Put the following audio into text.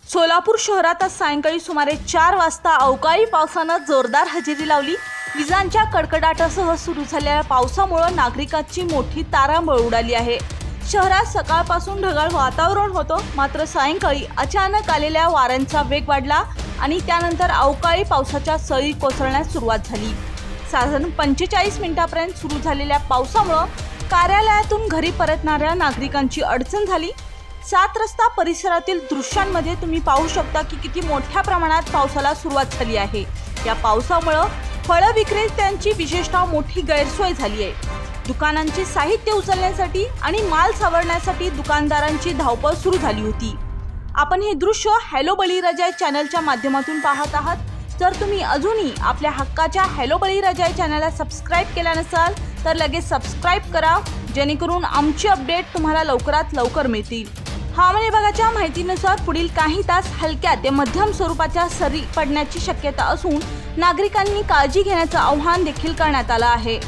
सोलापूर शहरात आज सायंकाळी सुमारे 4 वाजता अवकाळी पावसानं जोरदार हजेरी लावली। विजांच्या कडकडाटासह सुरू झालेल्या पावसामुळे नागरिकांची मोठी तारांबळ उडाली आहे। शहरात सकाळपासून ढगाळ वातावरण होतं, मात्र सायंकाळी अचानक आलेल्या वाऱ्यांचा वेग वाढला आणि त्यानंतर अवकाळी पावसाच्या सरी कोसळण्यास सुरुवात झाली। साधारण 45 मिनिटांपर्यंत सुरू झालेल्या पावसामुळे कार्यालयातून घरी परतणाऱ्या नागरिकांची अडचण झाली। 7 रस्ता परिसरातील दृश्यांमध्ये तुम्ही पाहू शकता की किती मोठ्या प्रमाणात पावसाला सुरुवात झाली आहे। या पावसामुळे फळ विक्रेत्यांची विशेषतः मोठी गैरसोय झाली आहे। दुकानांचे साहित्य उचलण्यासाठी आणि माल सावरण्यासाठी दुकानदारांची धावपळ सुरू झाली होती। आपण हे दृश्य हॅलो बळीराजा चॅनलच्या माध्यमातून पाहत आहात। जर तुम्ही अजूनही आपल्या हक्काच्या हॅलो बळीराजा चॅनलला सबस्क्राइब केला नसाल तर लगेच सबस्क्राइब करा, जेणेकरून आमचे अपडेट तुम्हाला लवकरात लवकर मिळतील। हवामान विभागाच्या माहितीनुसार पुढील काही तास हलक्या ते मध्यम स्वरूपाच्या सरी पडण्याची शक्यता असून नागरिकांनी काळजी घेण्याचं आवाहन देखील करण्यात आलं आहे।